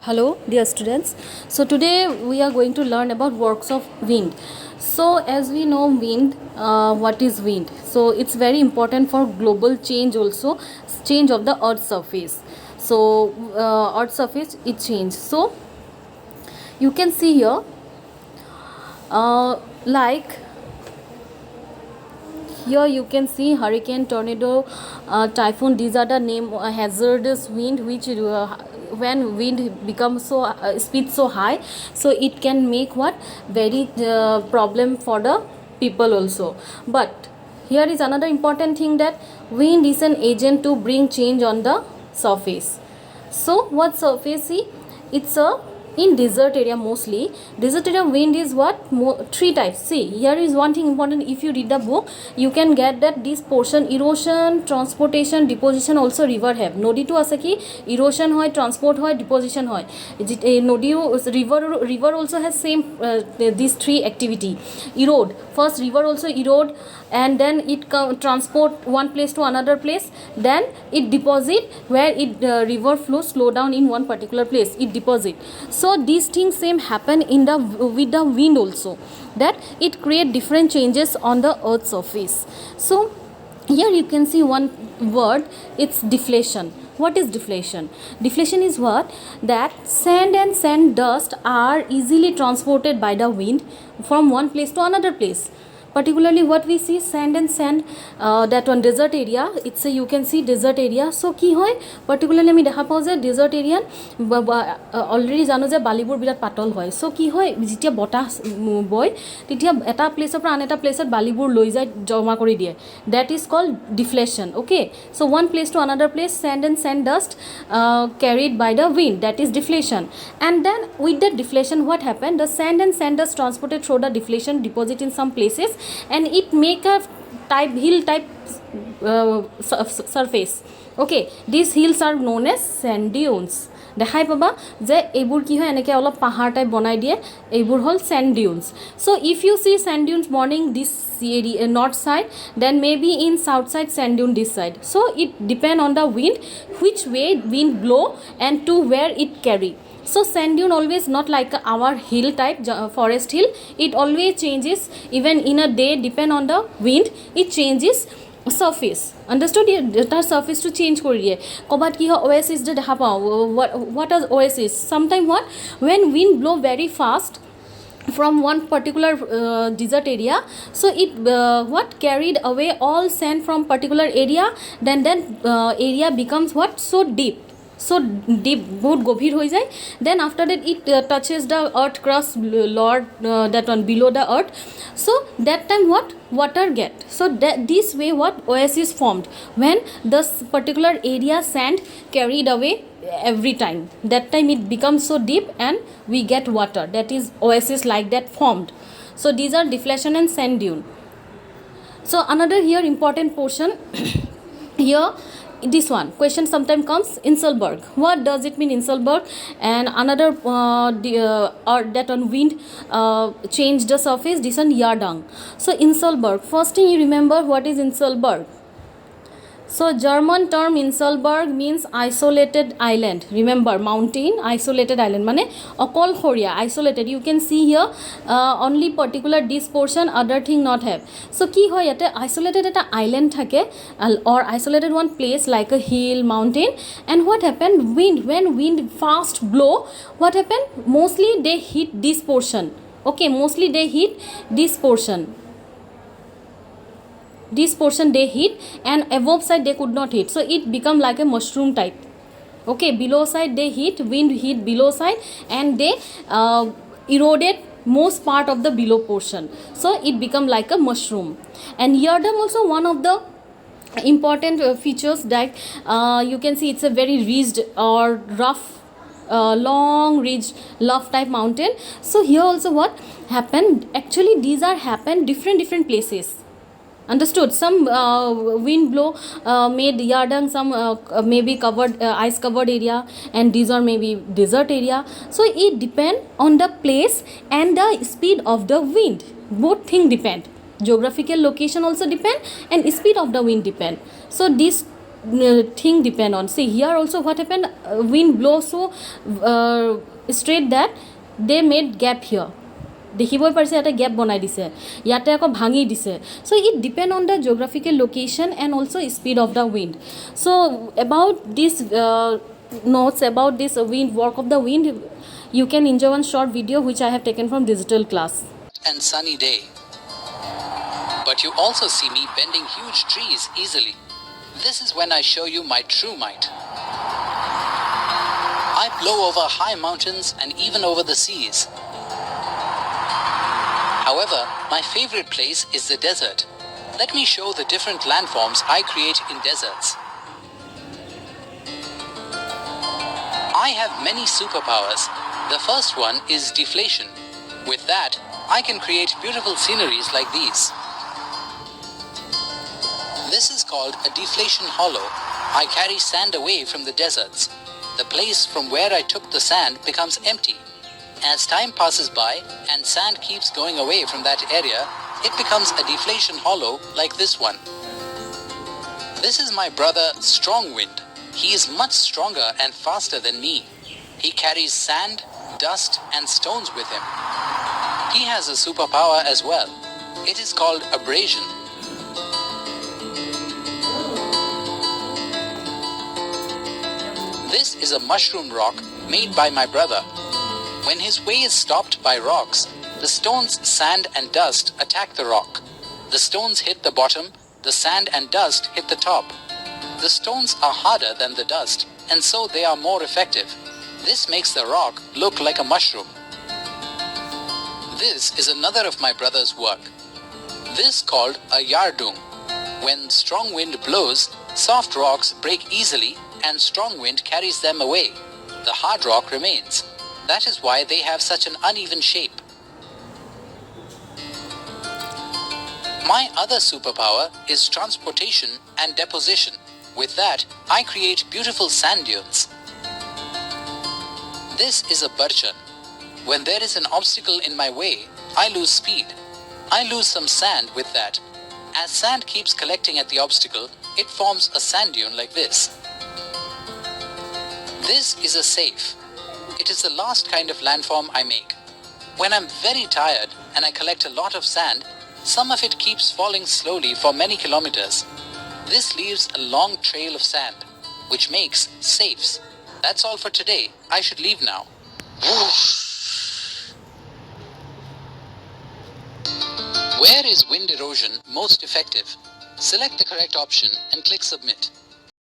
Hello, dear students. So today we are going to learn about works of wind. So as we know, wind, what is wind? So it's very important for global change also, change of the Earth's surface. So Earth's surface it change. So you can see here, like here you can see hurricane, tornado, typhoon. These are the name hazardous wind which when wind becomes so speed so high, so it can make what very problem for the people also. But here is another important thing, that wind is an agent to bring change on the surface. So what surface? See, it's a in desert area, mostly desert area wind is what three types. See, here is one thing important. If you read the book, you can get that this portion erosion, transportation, deposition also river have. Nodi to ase ki erosion hoy, transport hoy, deposition hoy. Nodi river also has same these three activity. Erode, first river also erode, and then it transport one place to another place, then it deposit where it river flow slow down in one particular place, it deposit. So these things same happen in the with the wind also, that it create different changes on the earth's surface. So here you can see one word, it's deflation. What is deflation? Deflation is what? That sand and sand dust are easily transported by the wind from one place to another place. Particularly what we see, sand and sand, that one desert area, it's a you can see desert area. So ki hoy particularly আমি দেখা পাও যে desert area already জানো যে বালিবোৰ বিৰাট পাতল হয়. so কি হয় যেতিয়া বতাহ বয় তেতিয়া এটা প্লেসৰ পৰা আন এটা প্লেসত বালিবোৰ লৈ যায় জমা কৰি দিয়ে, that is called deflation. Okay, so one place to another place, sand and sand dust carried by the wind, that is deflation. And then with the deflation, what happened? The sand and sand dust transported through the deflation deposit in some places, and it make a type hill type surface. Okay, these hills are known as sand dunes. দেখাই পাবা যে এইবোৰ কি হয় এনেকৈ অলপ পাহাৰ type বনাই দিয়ে, এইবোৰ হ'ল sand dunes. So if you see sand dunes morning this area, north side, then maybe in south side sand dune this side. So it depend on the wind, which way wind blow and to where it carry. So sand dune always not like our hill type forest hill, it always changes even in a day, depend on the wind, it changes surface. Understood? That surface to change kori diye. Kobat ki oasis de dekha pao. What is oasis? Sometime what, when wind blow very fast from one particular desert area, so it what carried away all sand from particular area, then area becomes what, so deep, so deep, বহুত গভীর হয়ে যায়. Then after that it touches the earth crust, lord that one below the earth. So that time what, water get. So that this way what oasis formed, when this particular area sand carried away every time, that time it becomes so deep and we get water, that is oasis like that formed. So these are deflation and sand dune. So another here important portion here, this one question sometimes comes, Inselberg. What does it mean, Inselberg? And another or that on wind change the surface, this one Yardang. So Inselberg, first thing you remember, what is Inselberg? So German term Inselberg means isolated island. Remember, mountain, isolated island mane okolhoria, isolated. You can see here only particular this portion, other thing not have. So ki hoy ate isolated eta island thake or isolated one place like a hill, mountain. And what happened, wind, when wind fast blow, what happened, mostly they hit this portion. Okay, mostly they hit this portion, this portion they hit, and above side they could not hit, so it become like a mushroom type. Okay, below side they hit, wind hit below side, and they eroded most part of the below portion, so it become like a mushroom. And Yardam also one of the important features, that you can see it's a very ridged or rough long ridge luff type mountain. So here also what happened, actually these are happen different places. Understood? Some wind blow made Yardang some maybe covered ice covered area, and these are maybe desert area. So it depend on the place and the speed of the wind, both thing depend, geographical location also depend, and speed of the wind depend. So this thing depend on. See here also what happened, wind blow so straight that they made gap here. দেখিবই পাৰিছে এটা গেপ বনাই দিছে, ইয়াতে আকৌ ভাঙি দিছে. So' it depend on the geographical location and also' speed of the wind. So' about this notes about this wind, work of the wind, you can enjoy one short video which I have taken from digital class. And sunny day. But you also see me bending huge trees easily. This is when I show you my true might. I blow over high mountains and even over the seas. However, my favorite place is the desert. Let me show the different landforms I create in deserts. I have many superpowers. The first one is deflation. With that, I can create beautiful sceneries like these. This is called a deflation hollow. I carry sand away from the deserts. The place from where I took the sand becomes empty. As time passes by and sand keeps going away from that area, it becomes a deflation hollow like this one. This is my brother Strongwind. He is much stronger and faster than me. He carries sand, dust and stones with him. He has a superpower as well. It is called abrasion. This is a mushroom rock made by my brother. When his way is stopped by rocks, the stones, sand and dust attack the rock. The stones hit the bottom, the sand and dust hit the top. The stones are harder than the dust, and so they are more effective. This makes the rock look like a mushroom. This is another of my brother's work. This called a yardung. When strong wind blows, soft rocks break easily and strong wind carries them away. The hard rock remains. That is why they have such an uneven shape. My other superpower is transportation and deposition. With that, I create beautiful sand dunes. This is a barchan. When there is an obstacle in my way, I lose speed. I lose some sand with that. As sand keeps collecting at the obstacle, it forms a sand dune like this. This is a safe. It is the last kind of landform I make. When I'm very tired and I collect a lot of sand, some of it keeps falling slowly for many kilometers. This leaves a long trail of sand, which makes safes. That's all for today. I should leave now. Where is wind erosion most effective? Select the correct option and click submit.